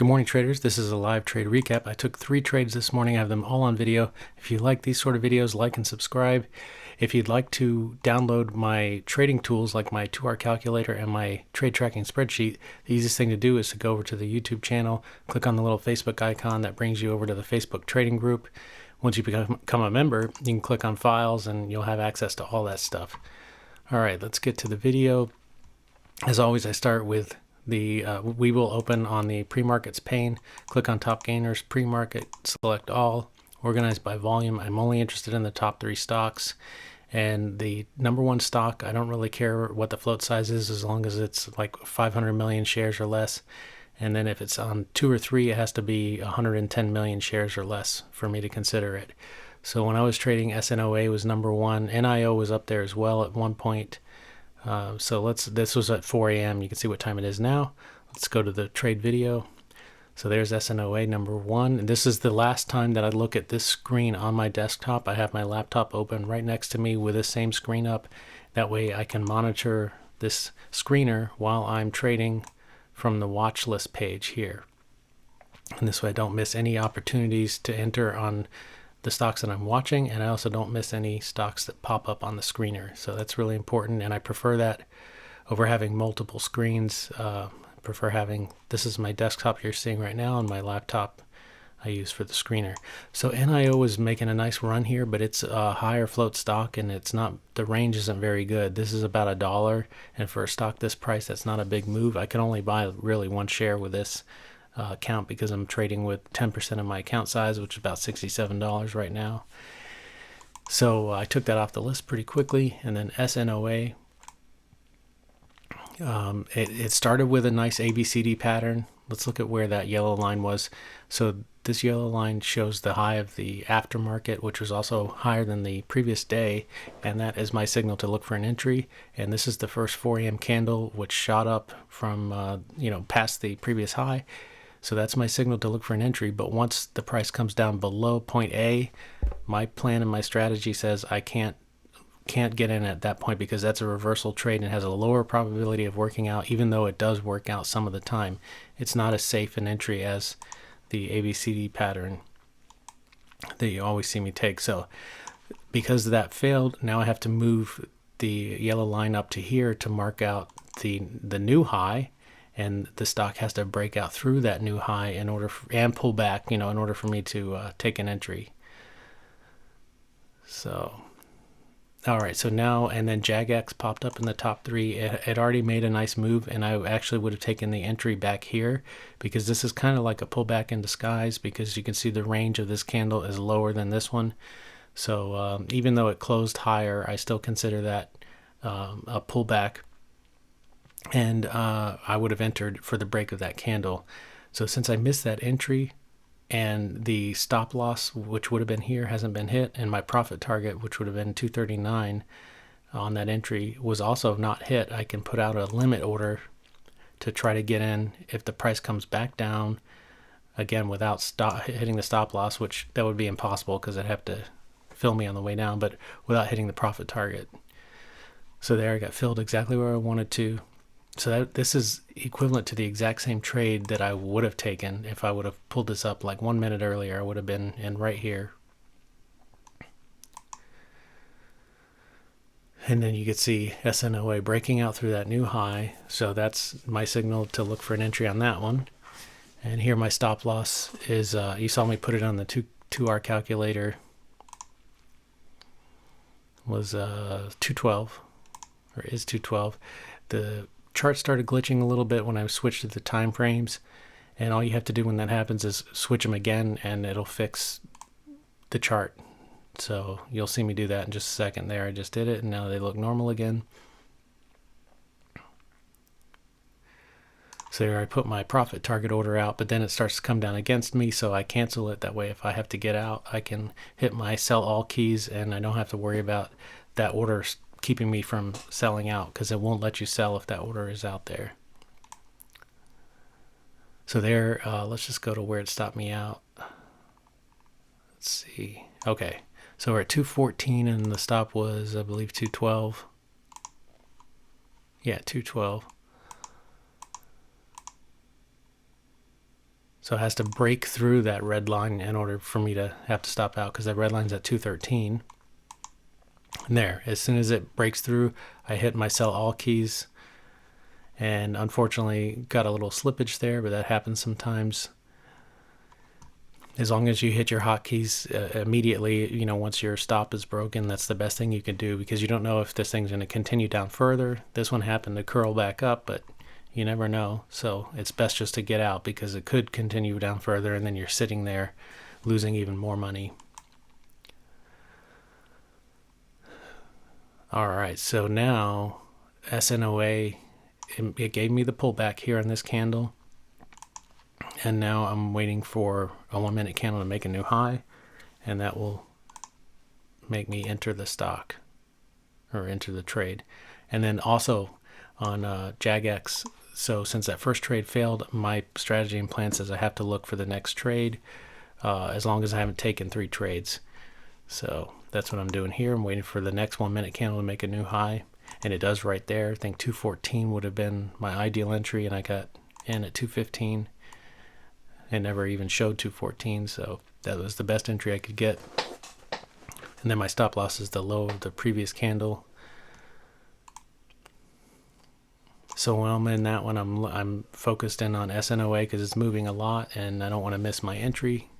Good morning, traders. This is a live trade recap. I took 3 trades this morning. I have them all on video. If you like these sort of videos, like and subscribe. If you'd like to download my trading tools like my 2-hour calculator and my trade tracking spreadsheet, the easiest thing to do is to go over to the YouTube channel, click on the little Facebook icon that brings you over to the Facebook trading group. Once you become a member, you can click on files and you'll have access to all that stuff. All right, let's get to the video. As always, I start with we will open on the pre-markets pane, click on top gainers, pre-market, select all, organized by volume. I'm only interested in the top 3 stocks, and the number 1 stock, I don't really care what the float size is as long as it's like 500 million shares or less. And then if it's on 2 or 3, it has to be 110 million shares or less for me to consider it. So when I was trading, SNOA was number 1. NIO was up there as well at one point. This was at 4 a.m. You can see what time it is now. Let's go to the trade video. So there's SNOA number 1. And this is the last time that I look at this screen on my desktop. I have my laptop open right next to me with the same screen up. That way I can monitor this screener while I'm trading from the watch list page here. And this way I don't miss any opportunities to enter on the stocks that I'm watching, and I also don't miss any stocks that pop up on the screener. So that's really important, and I prefer that over having multiple screens. Prefer having, this is my desktop you're seeing right now, and my laptop I use for the screener. So NIO is making a nice run here, but it's a higher float stock, and it's not, the range isn't very good. This is about $1, and for a stock this price, that's not a big move. I can only buy really 1 share with this account because I'm trading with 10% of my account size, which is about $67 right now. So I took that off the list pretty quickly. And then SNOA, it started with a nice ABCD pattern. Let's look at where that yellow line was. So this yellow line shows the high of the aftermarket, which was also higher than the previous day, and that is my signal to look for an entry. And this is the first 4 a.m. candle, which shot up from past the previous high. So that's my signal to look for an entry. But once the price comes down below point A, my plan and my strategy says I can't get in at that point, because that's a reversal trade and has a lower probability of working out, even though it does work out some of the time. It's not as safe an entry as the ABCD pattern that you always see me take. So because that failed, now I have to move the yellow line up to here to mark out the new high. And the stock has to break out through that new high in order and pull back, in order for me to take an entry. So, all right. So now, and then JAGX popped up in the top 3. It already made a nice move, and I actually would have taken the entry back here, because this is kind of like a pullback in disguise, because you can see the range of this candle is lower than this one. So even though it closed higher, I still consider that a pullback. And I would have entered for the break of that candle. So since I missed that entry, and the stop loss, which would have been here, hasn't been hit, and my profit target, which would have been 239 on that entry, was also not hit, I can put out a limit order to try to get in if the price comes back down again without hitting the stop loss, which that would be impossible because I'd have to fill me on the way down, but without hitting the profit target. So there I got filled exactly where I wanted to. So this is equivalent to the exact same trade that I would have taken if I would have pulled this up like 1 minute earlier. I would have been in right here. And then you could see SNOA breaking out through that new high. So that's my signal to look for an entry on that one. And here my stop loss is, you saw me put it on the 2-hour calculator, was 212, or is 212. The chart started glitching a little bit when I switched to the time frames, and all you have to do when that happens is switch them again and it'll fix the chart. So you'll see me do that in just a second. There, I just did it, and now they look normal again. So there I put my profit target order out, but then it starts to come down against me, so I cancel it. That way if I have to get out, I can hit my sell all keys, and I don't have to worry about that order keeping me from selling out, because it won't let you sell if that order is out there. So there, let's just go to where it stopped me out. Let's see. Okay, so we're at 214 and the stop was, I believe, 212. Yeah, 212. So it has to break through that red line in order for me to have to stop out, because that red line's at 213. And there, as soon as it breaks through, I hit my sell all keys, and unfortunately got a little slippage there, but that happens sometimes. As long as you hit your hotkeys immediately, once your stop is broken, that's the best thing you can do, because you don't know if this thing's going to continue down further. This one happened to curl back up, but you never know. So it's best just to get out, because it could continue down further and then you're sitting there losing even more money. All right, so now SNOA, it gave me the pullback here on this candle. And now I'm waiting for a 1 minute candle to make a new high, and that will make me enter the stock, or enter the trade. And then also on JAGX, so since that first trade failed, my strategy and plan says I have to look for the next trade as long as I haven't taken 3 trades. So that's what I'm doing here. I'm waiting for the next 1 minute candle to make a new high, and it does right there. I think 214 would have been my ideal entry, and I got in at 215. It never even showed 214, so that was the best entry I could get. And then my stop loss is the low of the previous candle. So when I'm in that one, I'm focused in on SNOA because it's moving a lot, and I don't want to miss my entry.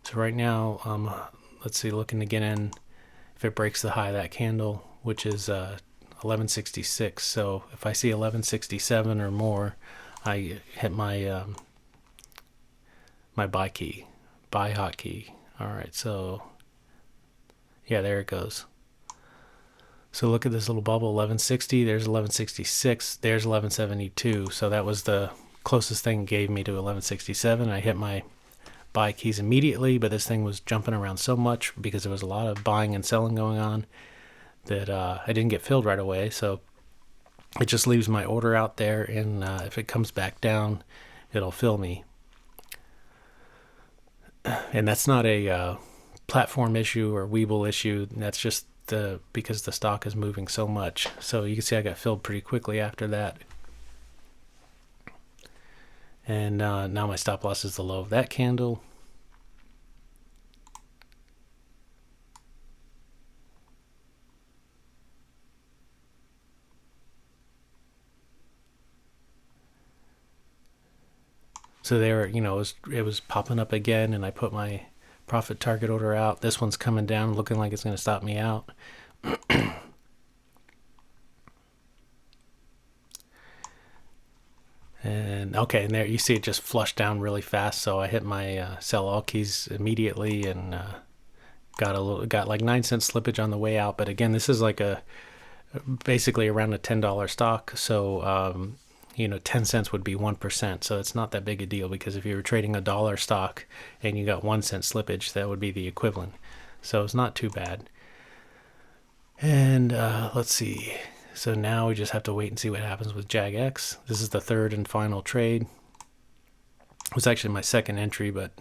So right now, let's see, looking to get in if it breaks the high of that candle, which is 1166. So if I see 1167 or more, I hit my my buy hotkey. All right, so yeah, there it goes. So look at this little bubble, 1160. There's 1166. There's 1172. So that was the closest thing it gave me to 1167. I hit my buy keys immediately, but this thing was jumping around so much because there was a lot of buying and selling going on that I didn't get filled right away. So it just leaves my order out there, and if it comes back down, it'll fill me. And that's not a platform issue or Weeble issue. That's just because the stock is moving so much. So you can see I got filled pretty quickly after that. And now my stop loss is the low of that candle. So there, it was popping up again, and I put my profit target order out. This one's coming down, looking like it's going to stop me out. And okay, and there you see it just flushed down really fast. So I hit my sell all keys immediately, and got like 9 cent slippage on the way out. But again, this is like basically around a $10 stock. So 10 cents would be 1%. So it's not that big a deal, because if you were trading a dollar stock and you got 1 cent slippage, that would be the equivalent. So it's not too bad. And let's see. So now we just have to wait and see what happens with JAGX. This is the third and final trade. It was actually my second entry, but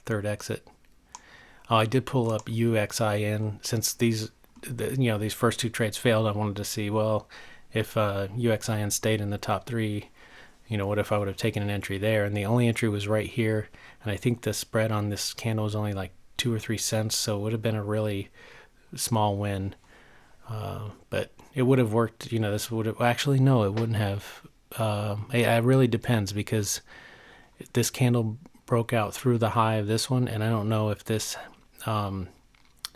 third exit. I did pull up UXIN. Since these first 2 trades failed, I wanted to see, well, if UXIN stayed in the top 3, what if I would have taken an entry there? And the only entry was right here, and I think the spread on this candle was only like 2 or 3 cents, so it would have been a really small win. But it would have worked. This would have actually, no, it wouldn't have. It really depends, because this candle broke out through the high of this one, and I don't know if this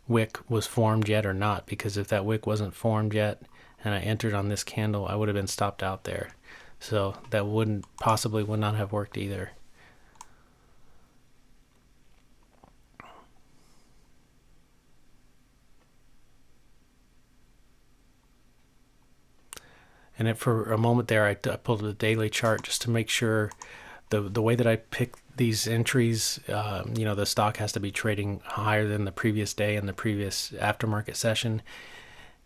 wick was formed yet or not, because if that wick wasn't formed yet and I entered on this candle, I would have been stopped out there. So that would not have worked either. And for a moment there, I pulled the daily chart just to make sure the way that I pick these entries, the stock has to be trading higher than the previous day and the previous aftermarket session.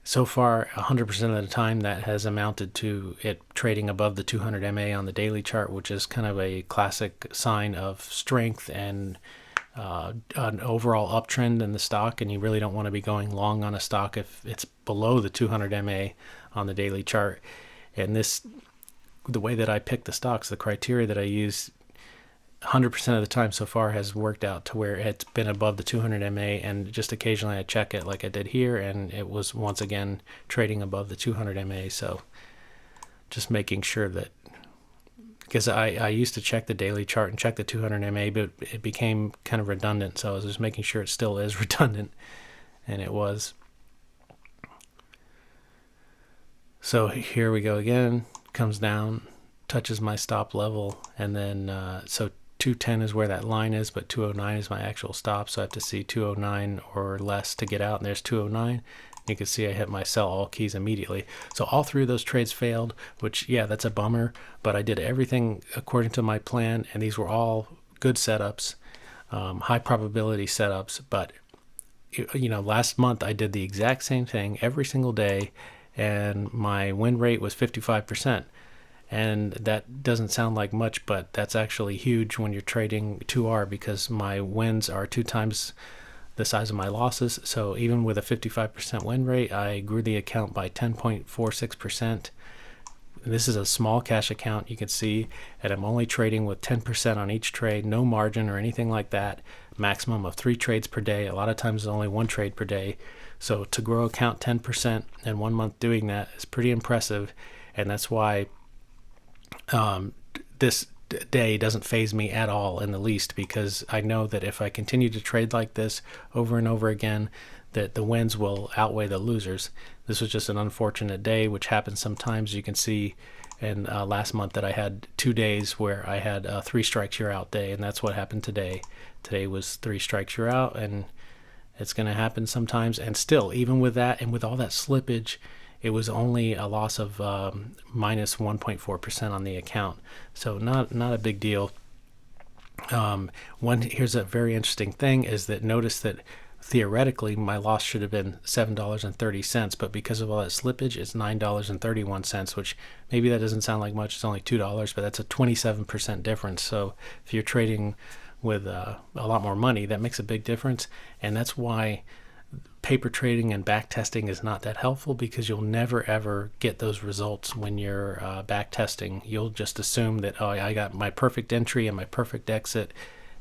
So far, 100% of the time, that has amounted to it trading above the 200 MA on the daily chart, which is kind of a classic sign of strength and an overall uptrend in the stock. And you really don't want to be going long on a stock if it's below the 200 MA on the daily chart. And this the way that I pick the stocks, the criteria that I use 100% of the time so far has worked out to where it's been above the 200 MA, and just occasionally I check it like I did here, and it was once again trading above the 200 MA. So just making sure that, because I used to check the daily chart and check the 200 MA, but it became kind of redundant. So I was just making sure it still is redundant, and it was. So here we go again, comes down, touches my stop level, and then so 210 is where that line is, but 209 is my actual stop. So I have to see 209 or less to get out, and there's 209. You can see I hit my sell all keys immediately. So all three of those trades failed, which, yeah, that's a bummer, but I did everything according to my plan, and these were all good setups, high probability setups. But last month I did the exact same thing every single day, and my win rate was 55%. And that doesn't sound like much, but that's actually huge when you're trading 2R, because my wins are 2 times the size of my losses. So even with a 55% win rate, I grew the account by 10.46%. This is a small cash account, you can see, and I'm only trading with 10% on each trade, no margin or anything like that. Maximum of 3 trades per day. A lot of times it's only 1 trade per day. So to grow account 10% in 1 month doing that is pretty impressive, and that's why this day doesn't faze me at all in the least, because I know that if I continue to trade like this over and over again, that the wins will outweigh the losers. This was just an unfortunate day, which happens sometimes. You can see in last month that I had 2 days where I had a 3 strikes you're out day, and that's what happened today. Today was 3 strikes you're out, and it's going to happen sometimes. And still, even with that and with all that slippage, it was only a loss of minus 1.4% on the account. So not a big deal. Here's a very interesting thing, is that notice that theoretically my loss should have been $7.30, but because of all that slippage, it's $9.31, which maybe that doesn't sound like much. It's only $2, but that's a 27% difference. So if you're trading with a lot more money, that makes a big difference. And that's why paper trading and back testing is not that helpful, because you'll never ever get those results when you're back testing. You'll just assume that, oh, I got my perfect entry and my perfect exit,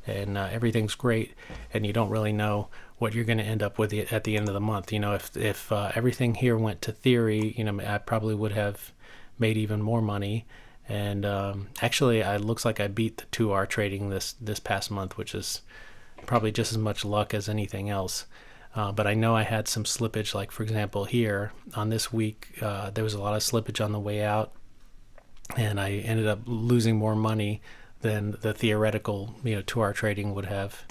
and everything's great, and you don't really know what you're going to end up with at the end of the month. If everything here went to theory, I probably would have made even more money. And actually, it looks like I beat the 2R trading this past month, which is probably just as much luck as anything else. But I know I had some slippage, like for example here on this week, there was a lot of slippage on the way out, and I ended up losing more money than the theoretical 2R trading would have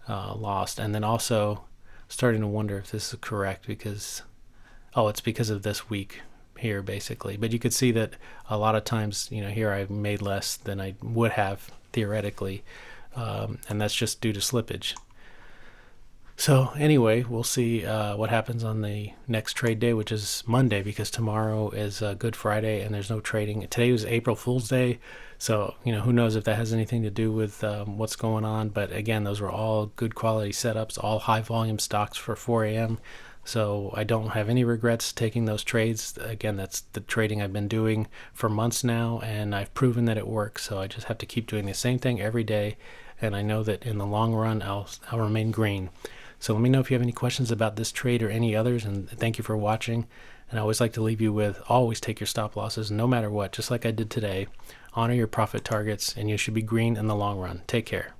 lost. And then also starting to wonder if this is correct, because it's because of this week here basically. But you could see that a lot of times here I made less than I would have theoretically, and that's just due to slippage. So anyway, we'll see what happens on the next trade day, which is Monday, because tomorrow is Good Friday and there's no trading. Today was April Fool's Day, so who knows if that has anything to do with what's going on. But again, those were all good quality setups, all high volume stocks for 4 a.m. So I don't have any regrets taking those trades. Again, that's the trading I've been doing for months now, and I've proven that it works. So I just have to keep doing the same thing every day, and I know that in the long run I'll remain green. So let me know if you have any questions about this trade or any others, and thank you for watching. And I always like to leave you with, always take your stop losses no matter what, just like I did today. Honor your profit targets, and you should be green in the long run. Take care.